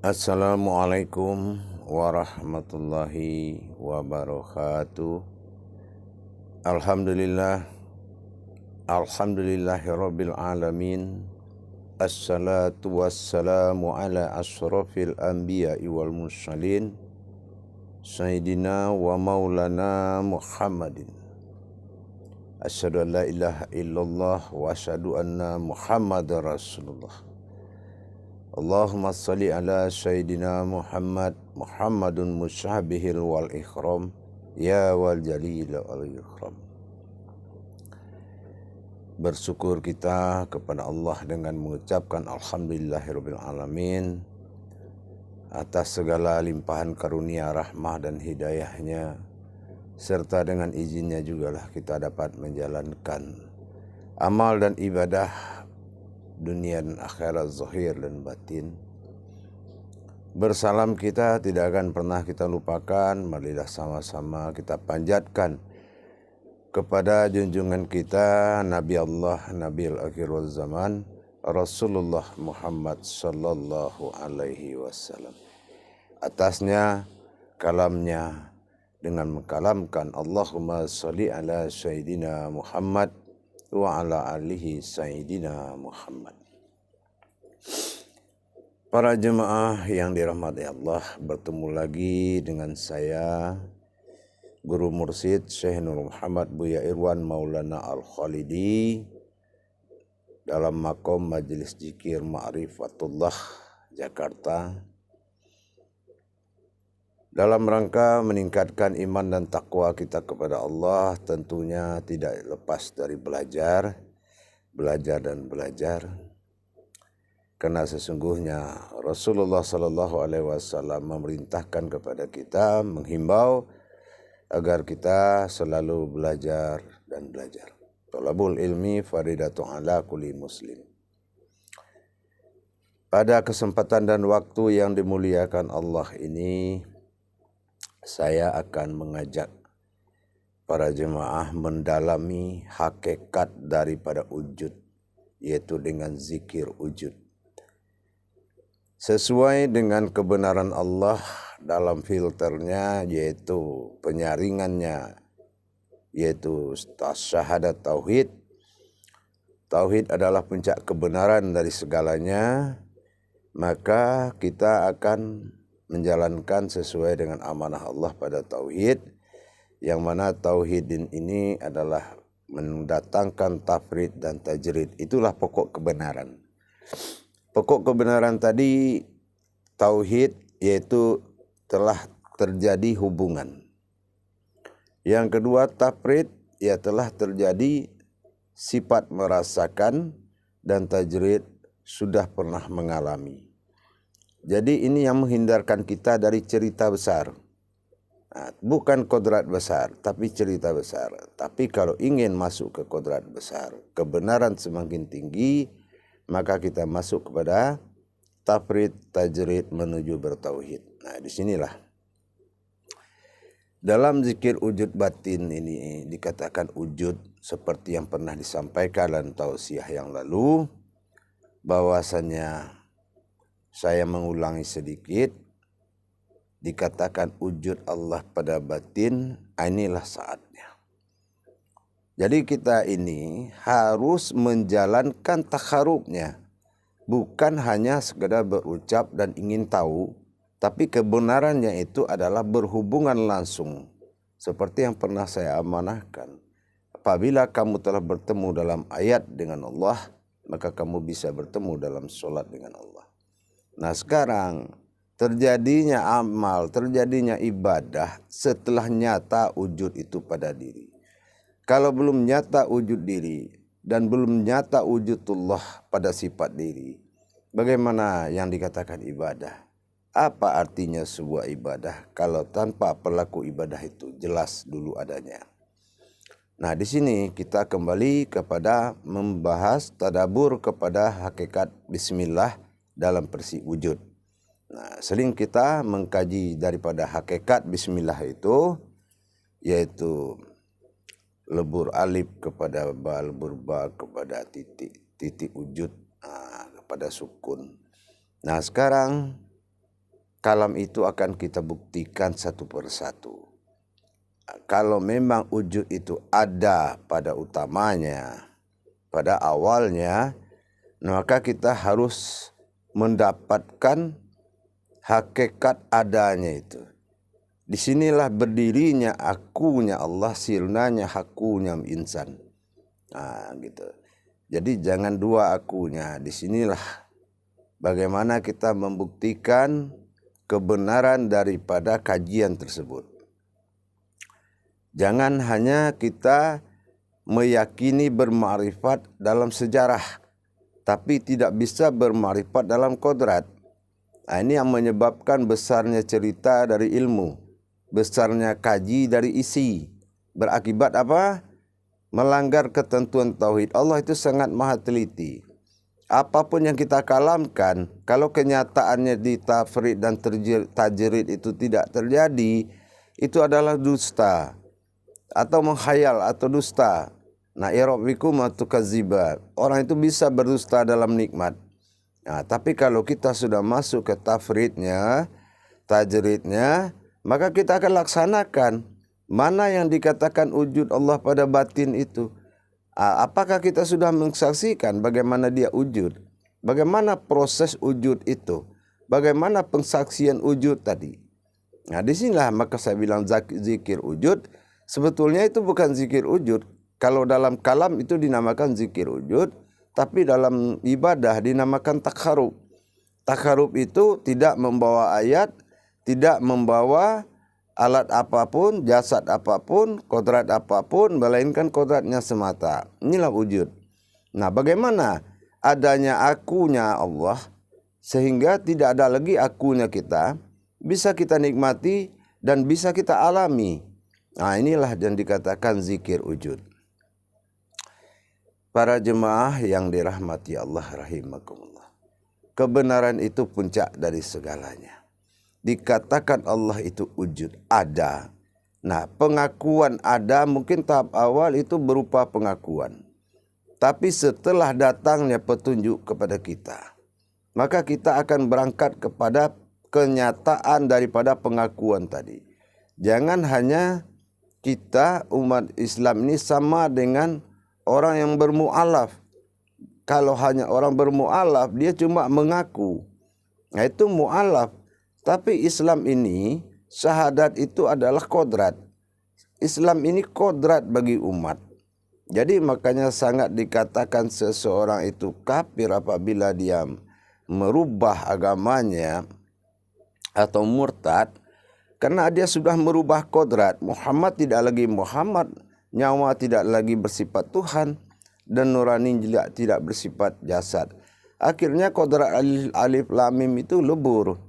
Assalamualaikum warahmatullahi wabarakatuh. Alhamdulillah, alhamdulillahirabbil alamin. Assalatu wassalamu ala asyrafil anbiya'i wal mursalin Sayyidina wa maulana Muhammadin. Asyhadu an la ilaha illallah wa asyhadu anna Muhammadar Rasulullah. Allahumma salli ala Sayyidina Muhammadun mushabihil wal ikhram ya wal jalil wal ikhram. Bersyukur kita kepada Allah dengan mengucapkan alhamdulillahirabbil alamin atas segala limpahan karunia, rahmah dan hidayahnya, serta dengan izinnya jugalah kita dapat menjalankan amal dan ibadah dunia dan akhirat, zahir dan batin. Bersalam kita tidak akan pernah kita lupakan, marilah sama-sama kita panjatkan kepada junjungan kita Nabi Allah, Nabiul Akhir wal Zaman, Rasulullah Muhammad sallallahu alaihi wasallam. Atasnya kalamnya dengan mengkalamkan Allahumma sholli ala Sayyidina Muhammad wa ala alihi Sayyidina Muhammad. Para jemaah yang dirahmati Allah, bertemu lagi dengan saya Guru Mursyid Syekh Nur Muhammad Buya Irwan Maulana Al-Khalidi dalam makom Majelis Zikir Ma'rifatullah Jakarta, dalam rangka meningkatkan iman dan takwa kita kepada Allah. Tentunya tidak lepas dari belajar dan belajar. Karena sesungguhnya Rasulullah Sallallahu Alaihi Wasallam memerintahkan kepada kita, menghimbau agar kita selalu belajar dan belajar. Thalabul ilmi faridatun ala kulli muslim. Pada kesempatan dan waktu yang dimuliakan Allah ini, saya akan mengajak para jemaah mendalami hakikat daripada wujud, yaitu dengan zikir wujud. Sesuai dengan kebenaran Allah dalam filternya, yaitu penyaringannya, yaitu syahadat tauhid. Tauhid adalah puncak kebenaran dari segalanya, maka kita akan menjalankan sesuai dengan amanah Allah pada tauhid, yang mana tauhid ini adalah mendatangkan tafrid dan tajrid. Itulah pokok kebenaran. Pokok kebenaran tadi tauhid, yaitu telah terjadi hubungan. Yang kedua tafrid, ya telah terjadi sifat merasakan, dan tajrid sudah pernah mengalami. Jadi ini yang menghindarkan kita dari cerita besar. Nah, bukan kodrat besar, tapi cerita besar. Tapi kalau ingin masuk ke kodrat besar, kebenaran semakin tinggi, maka kita masuk kepada tafrid, tajrid menuju bertauhid. Nah, disinilah dalam zikir wujud batin ini dikatakan wujud seperti yang pernah disampaikan dalam tausiah yang lalu, bahwasanya saya mengulangi sedikit, dikatakan wujud Allah pada batin, inilah saatnya. Jadi kita ini harus menjalankan takharubnya, bukan hanya sekedar berucap dan ingin tahu, tapi kebenarannya itu adalah berhubungan langsung. Seperti yang pernah saya amanahkan, apabila kamu telah bertemu dalam ayat dengan Allah, maka kamu bisa bertemu dalam sholat dengan Allah. Nah sekarang terjadinya amal, terjadinya ibadah setelah nyata wujud itu pada diri. Kalau belum nyata wujud diri dan belum nyata wujudullah pada sifat diri, bagaimana yang dikatakan ibadah? Apa artinya sebuah ibadah kalau tanpa pelaku ibadah itu jelas dulu adanya? Nah di sini kita kembali kepada membahas tadabur kepada hakikat bismillah dalam persik wujud. Nah, sering kita mengkaji daripada hakikat bismillah itu, yaitu lebur alif kepada ba, lebur ba kepada titik wujud, kepada sukun. Nah sekarang kalam itu akan kita buktikan satu persatu. Kalau memang wujud itu ada pada utamanya, pada awalnya, maka kita harus mendapatkan hakikat adanya itu. Disinilah berdirinya akunya Allah, sirnanya hakunya insan. Nah, gitu. Jadi jangan dua akunya. Disinilah bagaimana kita membuktikan kebenaran daripada kajian tersebut. Jangan hanya kita meyakini bermakrifat dalam sejarah, tapi tidak bisa bermakrifat dalam kodrat. Nah, ini yang menyebabkan besarnya cerita dari ilmu, besarnya kaji dari isi. Berakibat apa? Melanggar ketentuan tauhid. Allah itu sangat maha teliti. Apapun yang kita kalamkan, kalau kenyataannya di tafrid dan tajrid itu tidak terjadi, itu adalah dusta atau menghayal atau dusta. Nah, irabbikum atukaziba. Orang itu bisa berdusta dalam nikmat. Nah, tapi kalau kita sudah masuk ke tafridnya, tajridnya, maka kita akan laksanakan mana yang dikatakan wujud Allah pada batin itu. Apakah kita sudah mensaksikan bagaimana dia wujud? Bagaimana proses wujud itu? Bagaimana pengsaksian wujud tadi? Nah, disinilah maka saya bilang zikir wujud. Sebetulnya itu bukan zikir wujud. Kalau dalam kalam itu dinamakan zikir wujud, tapi dalam ibadah dinamakan takharub. Takharub itu tidak membawa ayat, tidak membawa alat apapun, jasad apapun, kodrat apapun, melainkan kodratnya semata. Inilah wujud. Nah, bagaimana adanya akunya Allah, sehingga tidak ada lagi akunya kita, bisa kita nikmati dan bisa kita alami. Nah, inilah yang dikatakan zikir wujud. Para jemaah yang dirahmati Allah rahimakumullah. Kebenaran itu puncak dari segalanya. Dikatakan Allah itu wujud, ada. Nah, pengakuan ada mungkin tahap awal itu berupa pengakuan. Tapi setelah datangnya petunjuk kepada kita, maka kita akan berangkat kepada kenyataan daripada pengakuan tadi. Jangan hanya kita umat Islam ini sama dengan orang yang bermu'alaf. Kalau hanya orang bermu'alaf, dia cuma mengaku. Nah, itu mu'alaf. Tapi Islam ini, syahadat itu adalah kodrat. Islam ini kodrat bagi umat. Jadi makanya sangat dikatakan seseorang itu kafir apabila dia merubah agamanya atau murtad. Karena dia sudah merubah kodrat. Muhammad tidak lagi Muhammad, nyawa tidak lagi bersifat Tuhan, dan nurani juga tidak bersifat jasad. Akhirnya kodrat alif lam mim itu lebur.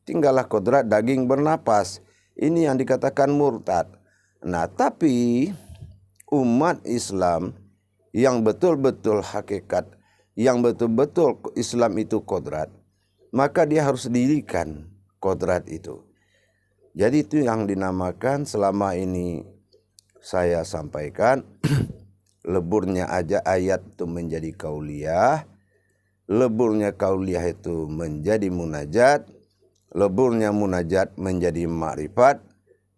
Tinggallah kodrat daging bernapas. Ini yang dikatakan murtad. Nah, tapi umat Islam yang betul-betul hakikat, yang betul-betul Islam itu kodrat, maka dia harus dirikan kodrat itu. Jadi itu yang dinamakan selama ini saya sampaikan, leburnya aja ayat itu menjadi kauliyah, leburnya kauliyah itu menjadi munajat, leburnya munajat menjadi makrifat.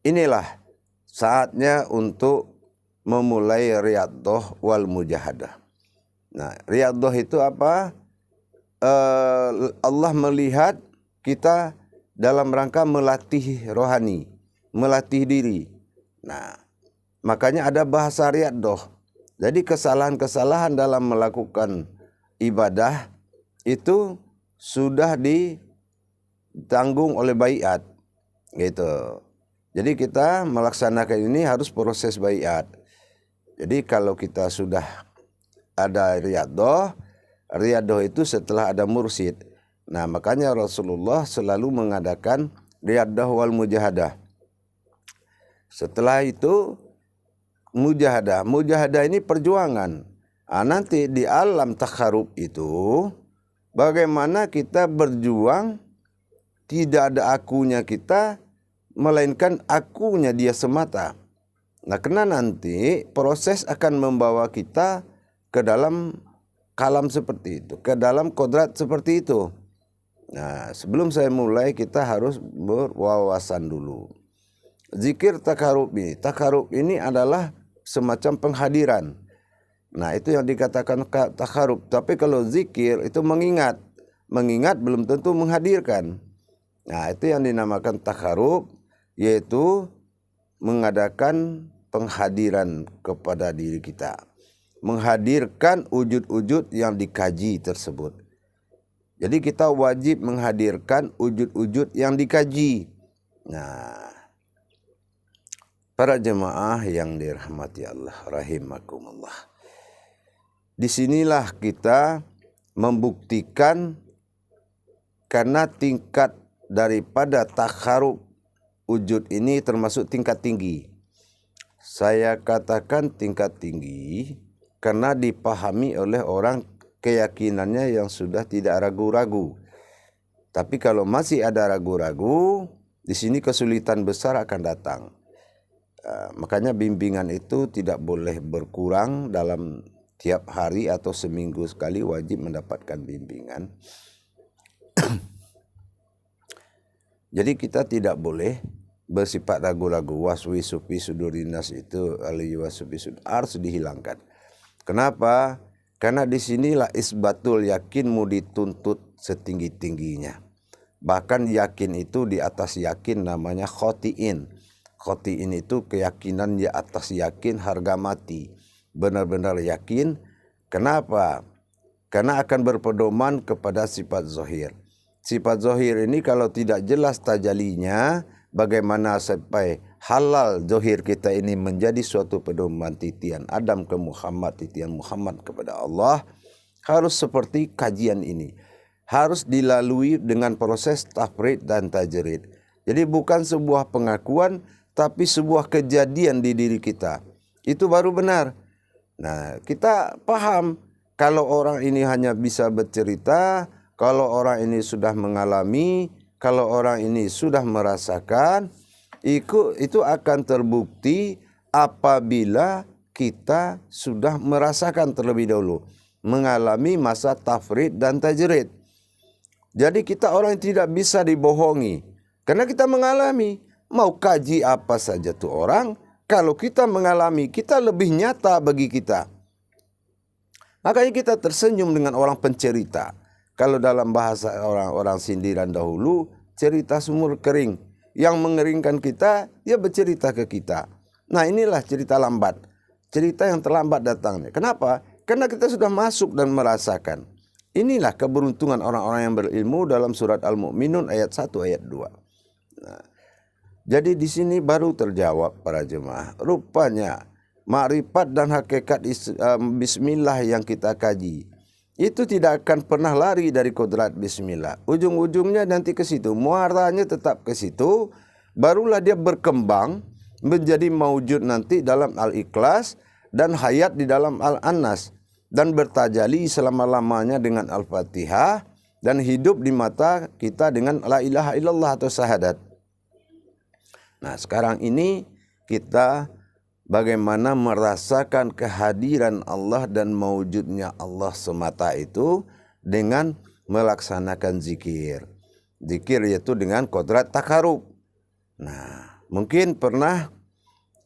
Inilah saatnya untuk memulai riyadhah wal mujahadah. Nah, riyadhah itu apa? Allah melihat kita dalam rangka melatih rohani, melatih diri. Nah, makanya ada bahasa riyadhah. Jadi kesalahan-kesalahan dalam melakukan ibadah itu sudah ditanggung oleh baiat, gitu. Jadi kita melaksanakan ini harus proses baiat. Jadi kalau kita sudah ada riyadhah itu setelah ada mursyid. Nah, makanya Rasulullah selalu mengadakan riyadhah wal mujahadah. Setelah itu mujahadah. Mujahadah ini perjuangan. Nah, nanti di alam takharub itu bagaimana kita berjuang, tidak ada akunya kita, melainkan akunya dia semata. Nah, karena nanti proses akan membawa kita ke dalam kalam seperti itu, ke dalam kodrat seperti itu. Nah, sebelum saya mulai kita harus berwawasan dulu. Zikir takarub ini adalah semacam penghadiran. Nah, itu yang dikatakan takarub. Tapi kalau zikir itu mengingat. Mengingat belum tentu menghadirkan. Nah, itu yang dinamakan takarub, yaitu mengadakan penghadiran kepada diri kita. Menghadirkan wujud-wujud yang dikaji tersebut. Jadi kita wajib menghadirkan wujud-wujud yang dikaji. Nah, para jemaah yang dirahmati Allah rahimakumullah. Disinilah kita membuktikan karena tingkat daripada takharub wujud ini termasuk tingkat tinggi. Saya katakan tingkat tinggi karena dipahami oleh orang keyakinannya yang sudah tidak ragu-ragu. Tapi kalau masih ada ragu-ragu, di sini kesulitan besar akan datang. Makanya bimbingan itu tidak boleh berkurang dalam tiap hari atau seminggu sekali wajib mendapatkan bimbingan. Jadi kita tidak boleh bersifat ragu-ragu. Waswisu fi sudurinas itu harus dihilangkan. Kenapa? Karena disinilah isbatul yakinmu dituntut setinggi-tingginya. Bahkan yakin itu di atas yakin namanya khotiin. Khotiin itu keyakinan di atas yakin harga mati. Benar-benar yakin. Kenapa? Karena akan berpedoman kepada sifat zohir. Sifat zohir ini kalau tidak jelas tajalinya, bagaimana sampai halal zohir kita ini menjadi suatu pedoman titian Adam ke Muhammad, titian Muhammad kepada Allah, harus seperti kajian ini. Harus dilalui dengan proses tafrid dan tajrid. Jadi bukan sebuah pengakuan, tapi sebuah kejadian di diri kita. Itu baru benar. Nah, kita paham kalau orang ini hanya bisa bercerita, kalau orang ini sudah mengalami, kalau orang ini sudah merasakan, itu akan terbukti apabila kita sudah merasakan terlebih dahulu, mengalami masa tafrid dan tajrid. Jadi kita orang yang tidak bisa dibohongi, karena kita mengalami. Mau kaji apa saja tuh orang, kalau kita mengalami, kita lebih nyata bagi kita. Makanya kita tersenyum dengan orang pencerita. Kalau dalam bahasa orang-orang sindiran dahulu, cerita sumur kering. Yang mengeringkan kita, dia bercerita ke kita. Nah, inilah cerita lambat. Cerita yang terlambat datangnya. Kenapa? Karena kita sudah masuk dan merasakan. Inilah keberuntungan orang-orang yang berilmu dalam surat Al-Mu'minun ayat 1 ayat 2. Nah, jadi di sini baru terjawab para jemaah. Rupanya makrifat dan hakikat bismillah yang kita kaji itu tidak akan pernah lari dari kodrat bismillah. Ujung-ujungnya nanti ke situ, muaranya tetap ke situ, barulah dia berkembang menjadi maujud nanti dalam Al-Ikhlas dan hayat di dalam Al-Annas dan bertajali selama-lamanya dengan Al-Fatihah dan hidup di mata kita dengan la ilaha illallah atau syahadat. Nah, sekarang ini kita bagaimana merasakan kehadiran Allah dan mewujudnya Allah semata itu dengan melaksanakan zikir. Zikir yaitu dengan kodrat takarub. Nah, mungkin pernah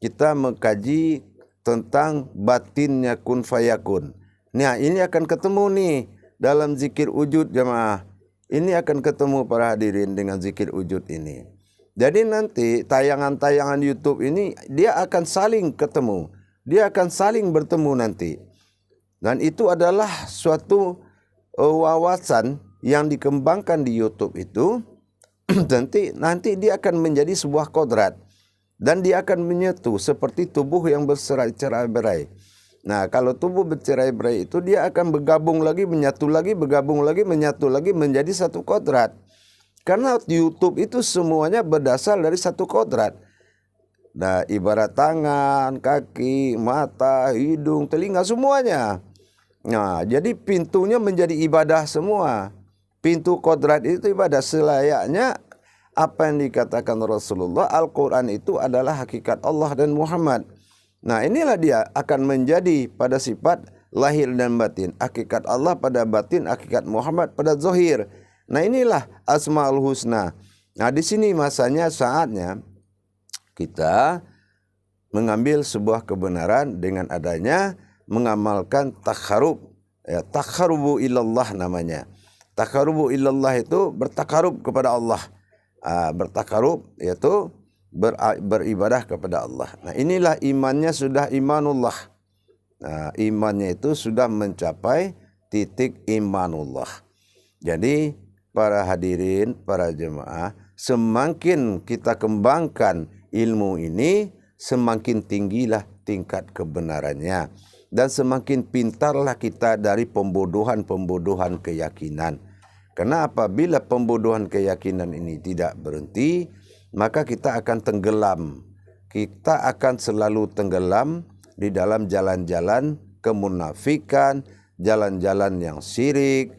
kita mengkaji tentang batinnya kun fayakun. Nah, ini akan ketemu nih dalam zikir wujud jemaah. Ini akan ketemu para hadirin dengan zikir wujud ini. Jadi nanti tayangan-tayangan YouTube ini dia akan saling ketemu. Dia akan saling bertemu nanti. Dan itu adalah suatu wawasan yang dikembangkan di YouTube itu. nanti dia akan menjadi sebuah kodrat. Dan dia akan menyatu seperti tubuh yang bercerai-berai. Nah, kalau tubuh bercerai-berai itu dia akan bergabung lagi, menyatu lagi, bergabung lagi, menyatu lagi menjadi satu kodrat. Karena YouTube itu semuanya berdasar dari satu kodrat. Nah, ibarat tangan, kaki, mata, hidung, telinga, semuanya. Nah, jadi pintunya menjadi ibadah semua. Pintu kodrat itu ibadah selayaknya apa yang dikatakan Rasulullah. Al-Quran itu adalah hakikat Allah dan Muhammad. Nah, inilah dia akan menjadi pada sifat lahir dan batin. Hakikat Allah pada batin, hakikat Muhammad pada zahir. Nah inilah Asmaul Husna. Nah di sini masanya saatnya kita mengambil sebuah kebenaran dengan adanya mengamalkan takharub. Ya, takharubu ilallah namanya. Takharubu ilallah itu bertakarub kepada Allah. Bertakarub yaitu beribadah kepada Allah. Nah inilah imannya sudah imanullah. Nah imannya itu sudah mencapai titik imanullah. Jadi para hadirin, para jemaah, semakin kita kembangkan ilmu ini, semakin tinggilah tingkat kebenarannya. Dan semakin pintarlah kita dari pembodohan-pembodohan keyakinan. Karena apabila pembodohan keyakinan ini tidak berhenti, maka kita akan tenggelam. Kita akan selalu tenggelam di dalam jalan-jalan kemunafikan, jalan-jalan yang syirik.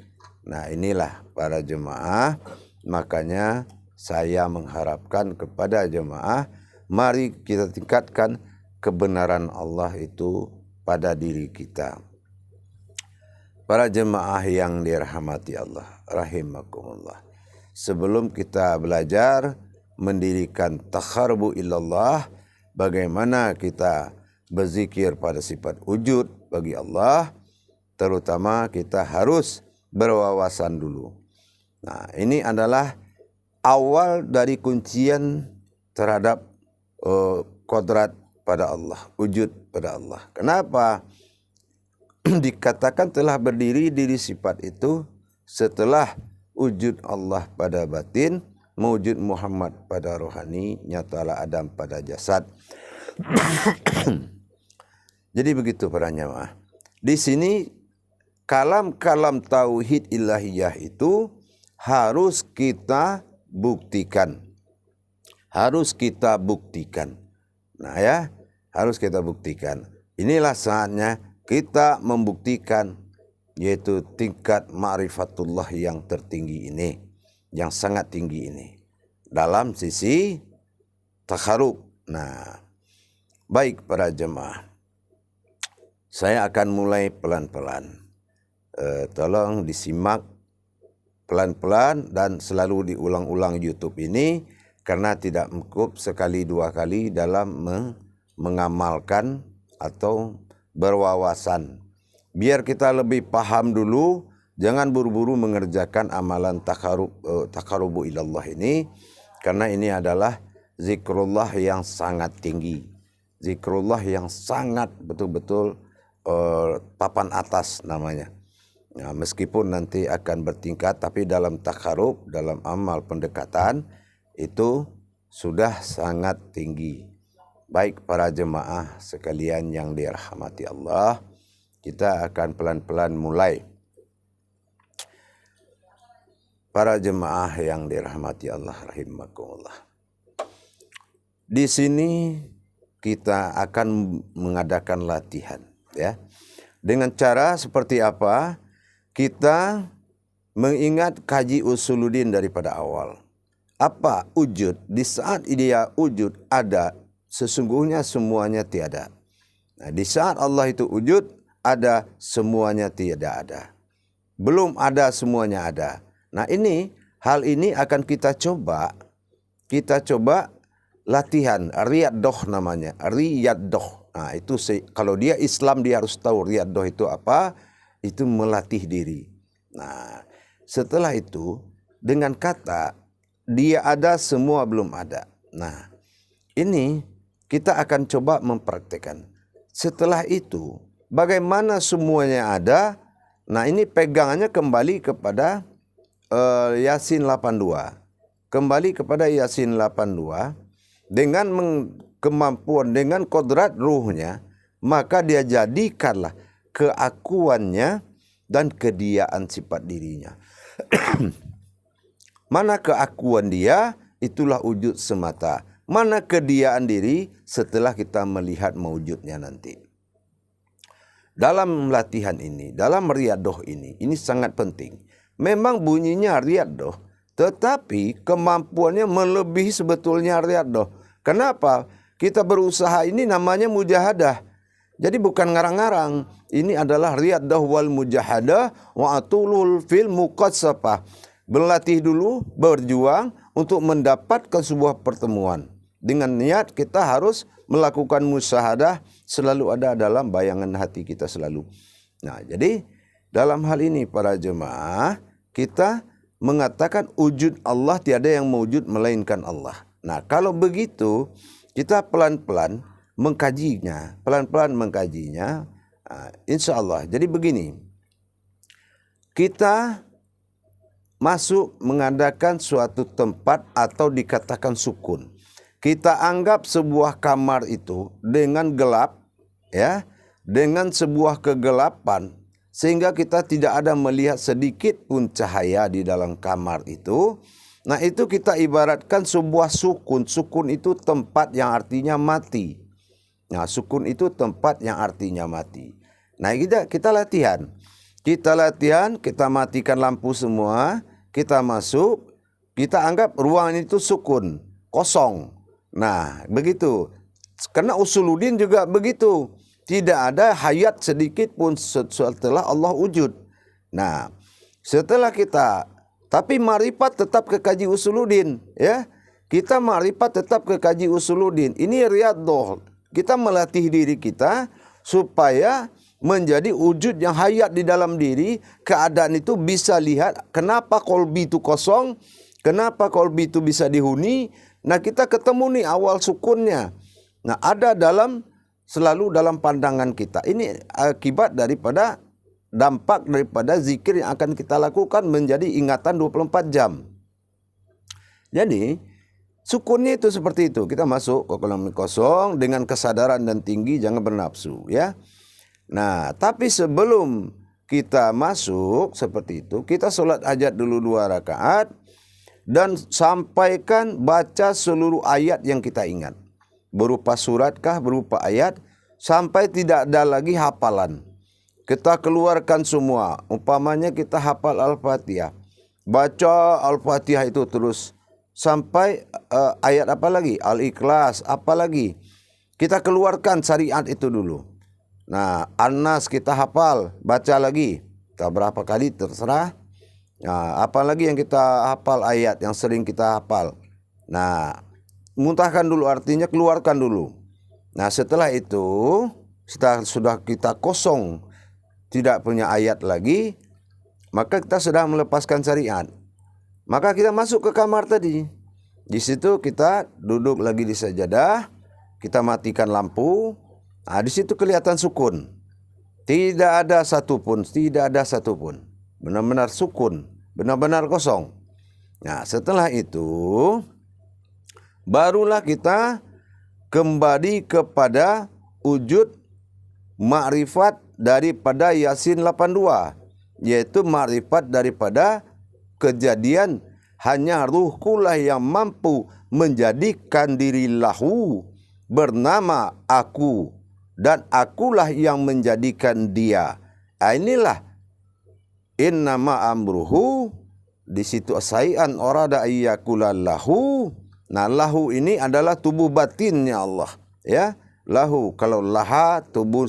Nah inilah para jemaah, makanya saya mengharapkan kepada jemaah, mari kita tingkatkan kebenaran Allah itu pada diri kita. Para jemaah yang dirahmati Allah, rahimakumullah. Sebelum kita belajar mendirikan takharubu ilallah, bagaimana kita berzikir pada sifat wujud bagi Allah, terutama kita harus berwawasan dulu. Nah, ini adalah awal dari kuncian terhadap kodrat pada Allah, wujud pada Allah. Kenapa dikatakan telah berdiri diri sifat itu setelah wujud Allah pada batin, mewujud Muhammad pada rohani, nyatalah Adam pada jasad. Jadi begitu para jemaah. Di sini kalam-kalam tauhid ilahiyah itu harus kita buktikan. Harus kita buktikan. Nah ya, harus kita buktikan. Inilah saatnya kita membuktikan, yaitu tingkat ma'rifatullah yang tertinggi ini, yang sangat tinggi ini, dalam sisi takharub. Nah, baik para jemaah, saya akan mulai pelan-pelan. Tolong disimak pelan-pelan dan selalu diulang-ulang YouTube ini, karena tidak cukup sekali dua kali dalam mengamalkan atau berwawasan. Biar kita lebih paham dulu, jangan buru-buru mengerjakan amalan takharubu ilallah ini, karena ini adalah zikrullah yang sangat tinggi. Zikrullah yang sangat betul-betul papan atas namanya. Nah, meskipun nanti akan bertingkat, tapi dalam takharub, dalam amal pendekatan, itu sudah sangat tinggi. Baik para jemaah sekalian yang dirahmati Allah, kita akan pelan-pelan mulai. Para jemaah yang dirahmati Allah rahimakumullah. Di sini kita akan mengadakan latihan, ya. Dengan cara seperti apa? Kita mengingat kaji usuluddin daripada awal. Apa wujud? Di saat dia wujud ada, sesungguhnya semuanya tiada. Nah, di saat Allah itu wujud, ada, semuanya tidak ada. Belum ada, semuanya ada. Nah hal ini akan kita coba latihan, riyadoh namanya, riyadoh. Nah itu kalau dia Islam dia harus tahu riyadoh itu apa, itu melatih diri. Nah setelah itu dengan kata dia ada, semua belum ada. Nah ini kita akan coba mempraktekkan. Setelah itu, bagaimana semuanya ada? Nah ini pegangannya kembali kepada Yasin 82. Kembali kepada Yasin 82. Dengan kemampuan, dengan kodrat ruhnya, maka dia jadikanlah keakuannya dan kediaan sifat dirinya. Mana keakuan dia, itulah wujud semata. Mana kediaan diri setelah kita melihat mewujudnya nanti. Dalam latihan ini, dalam riyadoh ini sangat penting. Memang bunyinya riyadoh, tetapi kemampuannya melebihi sebetulnya riyadoh. Kenapa? Kita berusaha ini namanya mujahadah. Jadi bukan ngarang-ngarang. Ini adalah riyadoh wal mujahadah wa atulul fil muqatsafah. berlatih dulu, berjuang untuk mendapatkan sebuah pertemuan. Dengan niat kita harus melakukan musyahadah, selalu ada dalam bayangan hati kita selalu. Nah, jadi dalam hal ini para jemaah, kita mengatakan wujud Allah, tiada yang mewujud melainkan Allah. Nah, kalau begitu kita pelan-pelan mengkajinya, insya Allah. Jadi begini, kita masuk mengadakan suatu tempat atau dikatakan sukun. Kita anggap sebuah kamar itu dengan gelap, ya, dengan sebuah kegelapan, sehingga kita tidak ada melihat sedikit pun cahaya di dalam kamar itu. Nah, itu kita ibaratkan sebuah sukun. Sukun itu tempat yang artinya mati. Nah, sukun itu tempat yang artinya mati. Nah, kita latihan. Kita matikan lampu semua, kita masuk, kita anggap ruangan itu sukun, kosong. Nah, begitu. Karena usuluddin juga begitu. Tidak ada hayat sedikit pun setelah Allah wujud. Nah, setelah kita, tapi ma'rifat tetap ke kaji usuluddin, ya. Kita ma'rifat tetap ke kaji usuluddin. Ini riyadhah. Kita melatih diri kita supaya menjadi wujud yang hayat di dalam diri. Keadaan itu bisa lihat kenapa kolbi itu kosong, kenapa kolbi itu bisa dihuni. Nah, kita ketemu nih awal sukunnya. Nah, ada selalu dalam pandangan kita. Ini akibat daripada dampak daripada zikir yang akan kita lakukan menjadi ingatan 24 jam. Jadi, sukunnya itu seperti itu. Kita masuk ke kolam kosong dengan kesadaran dan tinggi, jangan bernafsu, ya. Nah, tapi sebelum kita masuk seperti itu, kita sholat hajat dulu 2 rakaat. Dan sampaikan, baca seluruh ayat yang kita ingat. Berupa suratkah, berupa ayat, sampai tidak ada lagi hafalan. Kita keluarkan semua. Umpamanya kita hafal Al-Fatihah. Baca Al-Fatihah itu terus. Sampai ayat apa lagi? Al-Ikhlas, apa lagi? Kita keluarkan syariat itu dulu. Nah, An-Nas kita hafal, baca lagi. Kita berapa kali terserah. Nah, apalagi yang kita hafal ayat yang sering kita hafal. Nah, muntahkan dulu, artinya keluarkan dulu. Nah, setelah itu sudah kita kosong, tidak punya ayat lagi, maka kita sudah melepaskan syariat. Maka kita masuk ke kamar tadi. Di situ kita duduk lagi di sajadah, kita matikan lampu. Nah, di situ kelihatan sukun. Tidak ada satupun. Benar-benar sukun, benar-benar kosong. Nah, setelah itu barulah kita kembali kepada wujud ma'rifat daripada Yasin 82, yaitu ma'rifat daripada kejadian hanya ruhkulah yang mampu menjadikan diri lahu bernama aku, dan akulah yang menjadikan dia. Inilah innama amruhu, di situ asai'an orada ayyakula lahu. Nah, lahu ini adalah tubuh batinnya Allah, ya. Lahu, kalau laha tubuh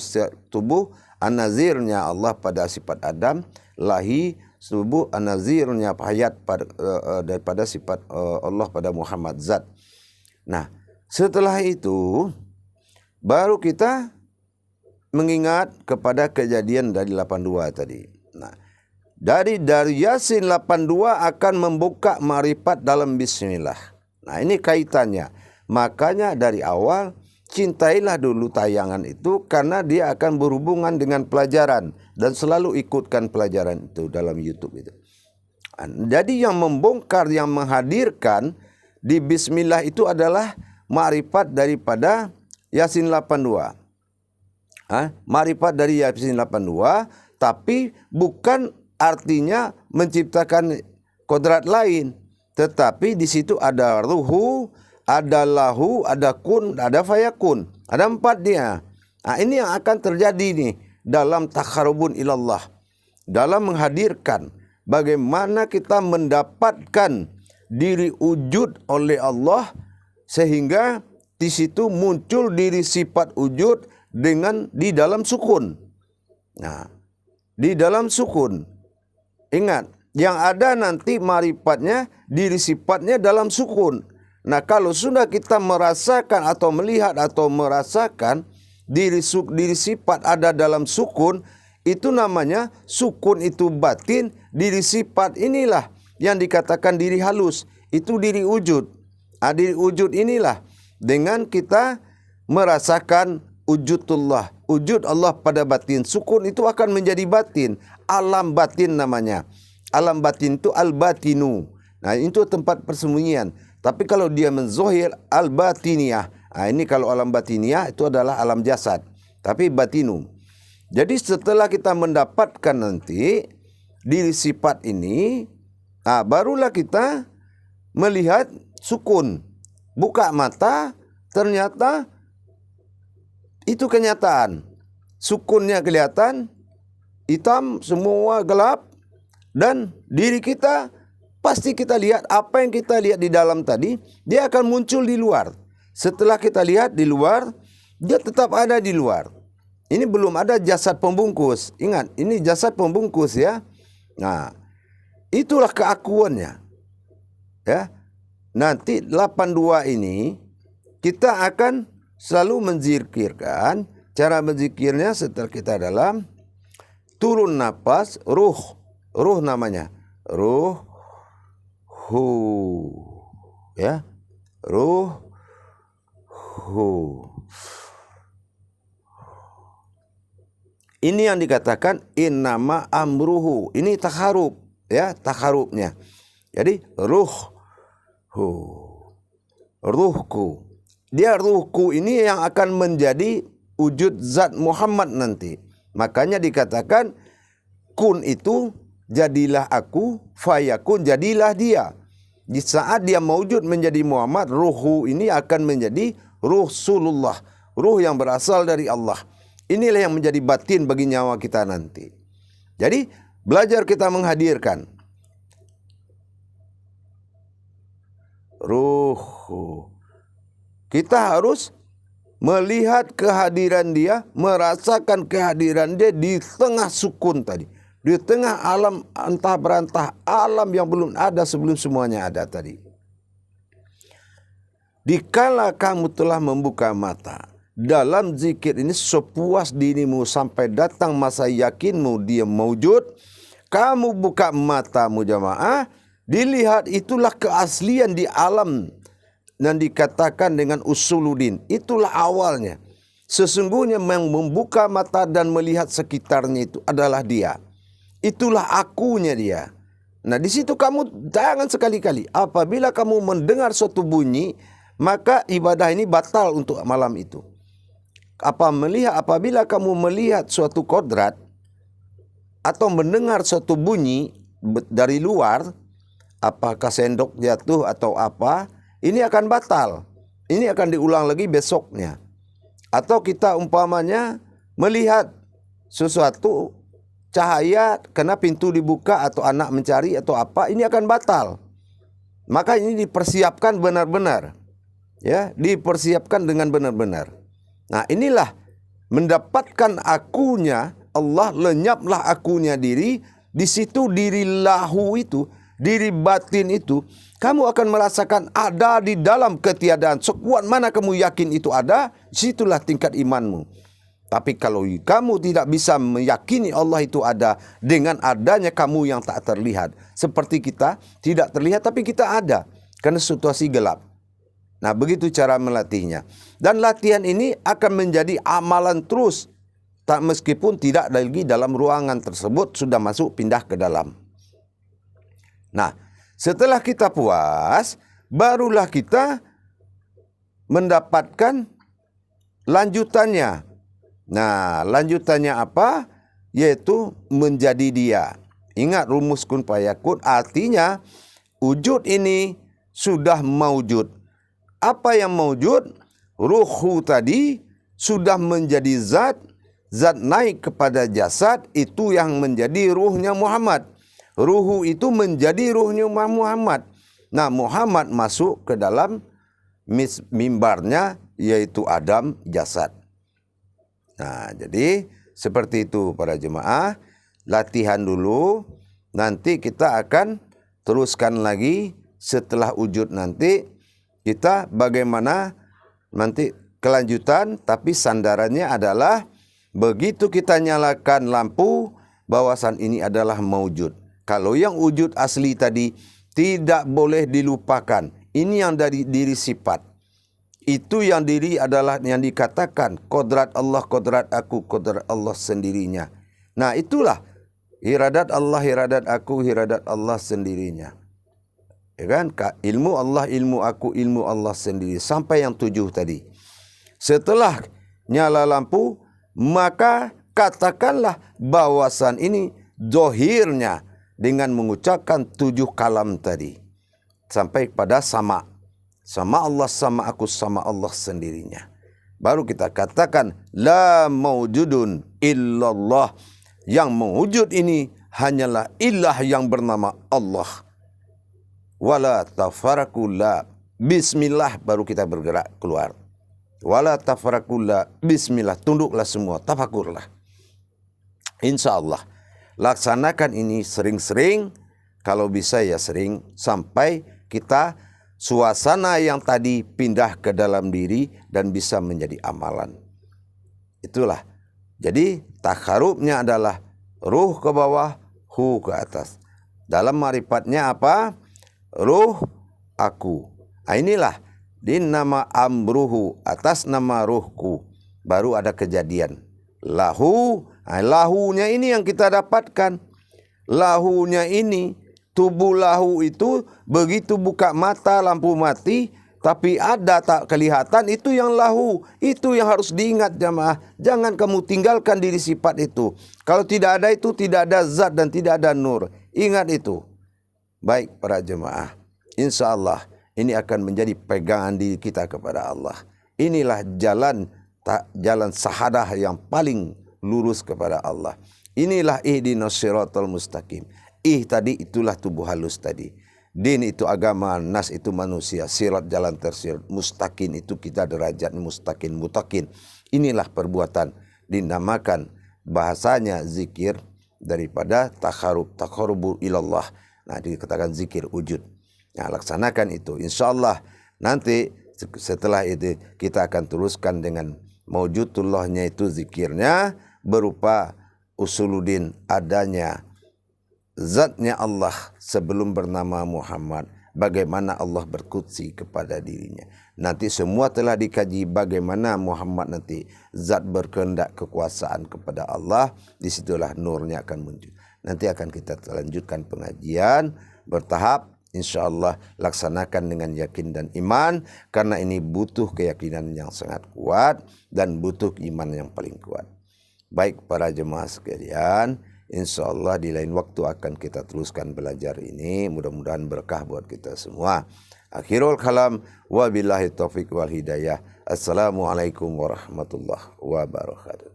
an-nazirnya Allah pada sifat Adam, lahi tubuh an-nazirnya hayat daripada sifat Allah pada Muhammad zat. Nah, setelah itu baru kita mengingat kepada kejadian dari 82 tadi. Nah, dari Yasin 82 akan membuka ma'rifat dalam bismillah. Nah, ini kaitannya. Makanya dari awal cintailah dulu tayangan itu, karena dia akan berhubungan dengan pelajaran, dan selalu ikutkan pelajaran itu dalam YouTube itu. Jadi yang membongkar, yang menghadirkan di bismillah itu adalah ma'rifat daripada Yasin 82. Ma'rifat dari Yasin 82, tapi bukan artinya menciptakan kodrat lain, tetapi di situ ada ruhu, ada lahu, ada kun, ada fayakun, ada 4 dia. Nah, ini yang akan terjadi nih dalam takharubun ilallah, dalam menghadirkan bagaimana kita mendapatkan diri wujud oleh Allah, sehingga di situ muncul diri sifat wujud dengan di dalam sukun. Nah, di dalam sukun, ingat, Yang ada nanti marifatnya, diri sifatnya dalam sukun. Nah, kalau sudah kita merasakan atau melihat atau merasakan diri sifat ada dalam sukun, itu namanya sukun itu batin, diri sifat inilah yang dikatakan diri halus, itu diri wujud. Diri wujud inilah dengan kita merasakan wujudullah, wujud Allah pada batin. Sukun itu akan menjadi batin, alam batin namanya. Alam batin itu al-batinu. Nah, itu tempat persembunyian. Tapi kalau dia menzohir al-batiniyah. Nah, ini kalau alam batiniyah itu adalah alam jasad. Tapi batinu. Jadi setelah kita mendapatkan nanti diri sifat ini, barulah kita melihat sukun. Buka mata, ternyata itu kenyataan. Sukunnya kelihatan, hitam, semua gelap. Dan diri kita, pasti kita lihat apa yang kita lihat di dalam tadi, dia akan muncul di luar. Setelah kita lihat di luar, dia tetap ada di luar. Ini belum ada jasad pembungkus. Ingat, ini jasad pembungkus ya. Nah, itulah keakuannya. Ya. Nanti 82 ini kita akan selalu menzikirkan. Cara menzikirnya setelah kita dalam turun napas, ruh namanya. Ruh ya. Ruh ini yang dikatakan innama amruhu. Ini takharub ya, takharubnya. Jadi ruhku. Dia ruhku ini yang akan menjadi wujud zat Muhammad nanti. Makanya dikatakan kun itu jadilah aku, fayakun jadilah dia. Di saat dia mewujud menjadi Muhammad, ruhu ini akan menjadi Rasulullah, ruh yang berasal dari Allah. Inilah yang menjadi batin bagi nyawa kita nanti. Jadi belajar kita menghadirkan ruh. Kita harus melihat kehadiran dia, merasakan kehadiran dia di tengah sukun tadi. Di tengah alam antah berantah, alam yang belum ada sebelum semuanya ada tadi. Dikala kamu telah membuka mata, dalam zikir ini sepuas dirimu sampai datang masa yakinmu dia mewujud, kamu buka matamu jamaah, dilihat itulah keaslian di alam dan dikatakan dengan usuluddin. Itulah awalnya. Sesungguhnya yang membuka mata dan melihat sekitarnya itu adalah dia. Itulah akunya dia. Nah, di situ kamu jangan sekali-kali apabila kamu mendengar suatu bunyi, maka ibadah ini batal untuk malam itu. Apabila kamu melihat suatu kodrat atau mendengar suatu bunyi dari luar, apakah sendok jatuh atau apa, ini akan batal. Ini akan diulang lagi besoknya. Atau kita umpamanya melihat sesuatu cahaya karena pintu dibuka atau anak mencari atau apa, ini akan batal. Maka ini dipersiapkan benar-benar. Ya, dipersiapkan dengan benar-benar. Nah, inilah mendapatkan akunya Allah, lenyaplah akunya diri, di situ diri lahu itu, diri batin itu, kamu akan merasakan ada di dalam ketiadaan. Sekuat mana kamu yakin itu ada, situlah tingkat imanmu. Tapi kalau kamu tidak bisa meyakini Allah itu ada dengan adanya kamu yang tak terlihat, seperti kita tidak terlihat tapi kita ada karena situasi gelap. Nah, begitu cara melatihnya. Dan latihan ini akan menjadi amalan terus, tak meskipun tidak lagi dalam ruangan tersebut, sudah masuk pindah ke dalam. Nah, setelah kita puas, barulah kita mendapatkan lanjutannya. Nah, lanjutannya apa? Yaitu menjadi dia. Ingat rumus kun fayakun, artinya wujud ini sudah maujud. Apa yang maujud? Ruhu tadi sudah menjadi zat, zat naik kepada jasad, itu yang menjadi ruhnya Muhammad. Ruhu itu menjadi ruhnya Muhammad. Nah, Muhammad masuk ke dalam mimbarnya, yaitu Adam jasad. Nah, jadi seperti itu para jemaah, latihan dulu. nanti kita akan teruskan lagi setelah wujud nanti kita bagaimana nanti kelanjutan, tapi sandarannya adalah begitu kita nyalakan lampu bahwasan ini adalah maujud. Kalau yang wujud asli tadi tidak boleh dilupakan. Ini yang dari diri sifat. Itu yang diri adalah yang dikatakan kodrat Allah, kodrat aku, kodrat Allah sendirinya. Nah itulah iradat Allah, iradat aku, iradat Allah sendirinya. Ya kan? Ilmu Allah, ilmu aku, ilmu Allah sendiri. Sampai yang 7 tadi. Setelah nyala lampu, maka katakanlah bahwasan ini zohirnya dengan mengucapkan 7 kalam tadi. Sampai pada sama. Sama Allah, sama aku, sama Allah sendirinya. Baru kita katakan, la maujudun illallah. Yang mewujud ini hanyalah ilah yang bernama Allah. Wala tafarakullah. Bismillah baru kita bergerak keluar. Wala tafarakullah. Bismillah. Tunduklah semua. Tafakurlah. Insya Allah. Laksanakan ini sering-sering. Kalau bisa ya sering. Sampai kita suasana yang tadi pindah ke dalam diri dan bisa menjadi amalan. Itulah. Jadi takharubnya adalah ruh ke bawah, hu ke atas. Dalam marifatnya apa? Ruh aku. Nah, inilah di nama amruhu, atas nama ruhku. Baru ada kejadian. Lahu, nah, lahunya ini yang kita dapatkan. Lahunya ini, tubuh lahu itu begitu buka mata lampu mati, tapi ada tak kelihatan, itu yang lahu. Itu yang harus diingat jamaah. Jangan kamu tinggalkan diri sifat itu. Kalau tidak ada itu, tidak ada zat dan tidak ada nur. Ingat itu. Baik para jemaah, insya Allah ini akan menjadi pegangan diri kita kepada Allah. Inilah jalan sahadah yang paling lurus kepada Allah. Inilah ihdinas siratal mustaqim. Tadi itulah tubuh halus tadi. Din itu agama, nas itu manusia, sirat jalan tersirat, mustaqim itu kita derajat mustaqim, mutakin. Inilah perbuatan dinamakan bahasanya zikir daripada takharubu ilallah. Nah, dikatakan zikir wujud. Nah, laksanakan itu. Insya Allah nanti setelah itu kita akan teruskan dengan maujudullahnya itu zikirnya berupa usuluddin, adanya zatnya Allah sebelum bernama Muhammad. Bagaimana Allah berkutsi kepada dirinya. Nanti semua telah dikaji bagaimana Muhammad nanti zat berkehendak kekuasaan kepada Allah. Disitulah nurnya akan muncul. Nanti akan kita lanjutkan pengajian bertahap. Insya Allah laksanakan dengan yakin dan iman. Karena ini butuh keyakinan yang sangat kuat dan butuh iman yang paling kuat. Baik para jemaah sekalian, insya Allah di lain waktu akan kita teruskan belajar ini. Mudah-mudahan berkah buat kita semua. Akhirul kalam, wabillahi taufiq wal hidayah. Assalamualaikum warahmatullahi wabarakatuh.